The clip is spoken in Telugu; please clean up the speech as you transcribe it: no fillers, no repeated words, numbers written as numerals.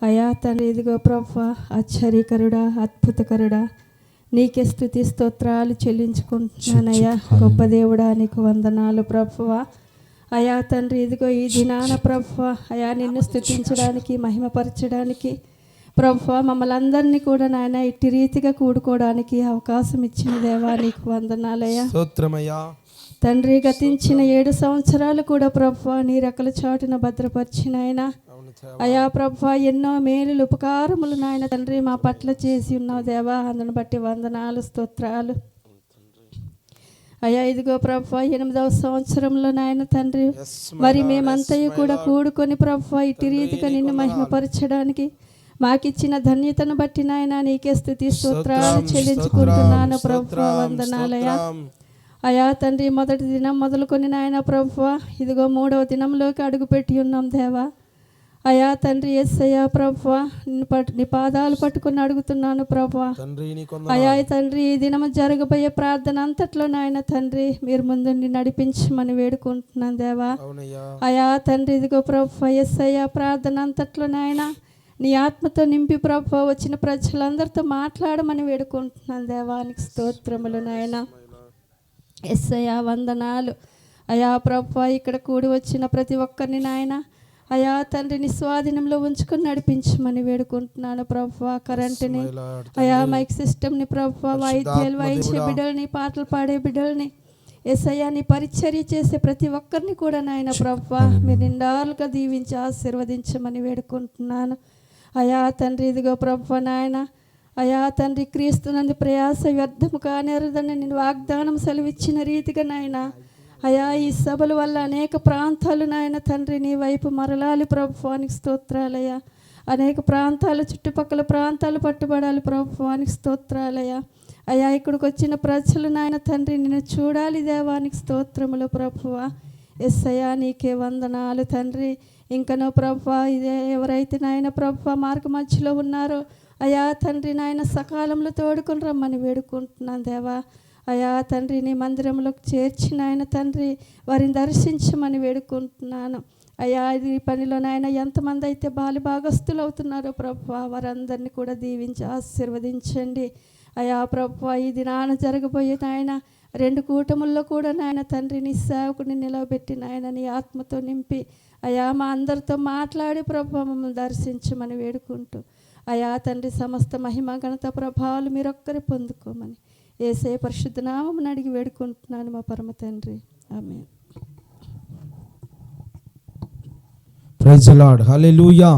అయా తండ్రి, ఇదిగో ప్రభువా, ఆశ్చర్యకరుడా, అద్భుతకరుడా, నీకే స్తుతి స్తోత్రాలు చెల్లించుకుంటున్నానయ్యా. గొప్ప దేవుడా, నీకు వందనాలు ప్రభువా. అయా తండ్రి, ఇదిగో ఈ దినాన ప్రభువా, అయా నిన్ను స్తుతించడానికి, మహిమపరచడానికి ప్రభువా, మమ్మల్ని అందరినీ కూడా నాయన ఇట్టి రీతిగా కూడుకోవడానికి అవకాశం ఇచ్చిన దేవా, నీకు వందనాలయ్యా. స్తోత్రమయ్యా తండ్రి, గతించిన 7 సంవత్సరాలు కూడా ప్రభువా నీ రెక్కల చాటున భద్రపరిచిన ఆయన అయా ప్రభువా, ఎన్నో మేలులు ఉపకారములు నాయన తండ్రి మా పట్ల చేసి ఉన్నావు దేవా. అందును బట్టి వందనాలు, స్తోత్రాలు అయ్యా. ఇదిగో ప్రభువా, 8వ సంవత్సరంలో నాయన తండ్రి, మరి మేమంతయు కూడా కూడుకొని ప్రభువా ఇట్టి రీతిగా నిన్ను మహిమపరచడానికి మాకిచ్చిన ధన్యతను బట్టి నాయన నీకే స్తుతి స్తోత్రాలు చెల్లించుకుంటున్నాను ప్రభువా. వందనాలయ్యా. అయా తండ్రి, మొదటి దినం మొదలుకొని నాయన ప్రభువా, ఇదిగో 3వ దినంలోకి అడుగుపెట్టి ఉన్నాం దేవా. అయా తండ్రి, యేసయ్యా ప్రభువా, నీ పాదాలు పట్టుకుని అడుగుతున్నాను ప్రభువా. అయా తండ్రి, ఈ దినం జరగబోయే ప్రార్థన అంతట్లో నాయన తండ్రి మీరు ముందుండి నడిపించమని వేడుకుంటున్నాను దేవా. అయా తండ్రి, ఇదిగో ప్రభువా, యేసయ్యా ప్రార్థన అంతట్లో నాయన నీ ఆత్మతో నింపి ప్రభువా వచ్చిన ప్రజలందరితో మాట్లాడమని వేడుకుంటున్నాను దేవానికి స్తోత్రములు నాయన. యేసయ్యా వందనాలు. అయా ప్రభువా, ఇక్కడ కూడి వచ్చిన ప్రతి ఒక్కరిని నాయన అయా తండ్రి నీ స్వాధీనంలో ఉంచుకొని నడిపించమని వేడుకుంటున్నాను ప్రభువా. కరెంటుని అయా మైక్ సిస్టమ్ని ప్రభువా, వాయిద్యాలు వాయించే బిడ్డల్ని, పాటలు పాడే బిడ్డల్ని యేసయ్యా నీ పరిచర్య చేసే ప్రతి ఒక్కరిని కూడా నాయన ప్రభువా మీరు నిండాలుగా దీవించి ఆశీర్వదించమని వేడుకుంటున్నాను. అయా తండ్రి, ఇదిగో ప్రభువా నాయన అయా తండ్రి, క్రీస్తునందు ప్రయాస వ్యర్థము కానేరదని నేను వాగ్దానం సెలవిచ్చిన రీతిగా నాయన అయా ఈ సభల వల్ల అనేక ప్రాంతాలు నాయన తండ్రి నీ వైపు మరలాలి ప్రభువానికి స్తోత్రాలయ్యా. అనేక ప్రాంతాలు, చుట్టుపక్కల ప్రాంతాలు పట్టుబడాలి ప్రభువానికి స్తోత్రాలయ్యా. అయా ఇక్కడికి వచ్చిన ప్రజలు నాయన తండ్రి నిన్ను చూడాలి దేవానికి స్తోత్రములు ప్రభువా. యేసయ్యా నీకే వందనాలు తండ్రి. ఇంకనో ప్రభువా, ఇదే ఎవరైతే నాయన ప్రభువా మార్గ మధ్యలో ఉన్నారో అయా తండ్రి నాయన సకాలంలో తోడుకొని రమ్మని వేడుకుంటున్నాను దేవా. అయా తండ్రి నీ మందిరంలోకి చేర్చి నాయన తండ్రి వారిని దర్శించమని వేడుకుంటున్నాను. అయా ఈ పనిలో నాయన ఎంతమంది అయితే భాగస్తులు అవుతున్నారో ప్రభువా వారందరినీ కూడా దీవించి ఆశీర్వదించండి. అయా ప్రభువా, ఈ దినాన జరగబోయే నాయన 2 కూటముల్లో కూడా నాయన తండ్రి నీ సేవకుని నిలవబెట్టి నాయన నీ ఆత్మతో నింపి అయా మా అందరితో మాట్లాడి ప్రభువా మమ్మల్ని దర్శించమని వేడుకుంటూ అయా తండ్రి సమస్త మహిమ ఘనత ప్రభావాలు మీరొక్కరే పొందుకోమని యేసయ్య పరిశుద్ధ నామమున అడిగి వేడుకుంటున్నాను మా పరమ తండ్రి. Amen. Praise the Lord. Hallelujah.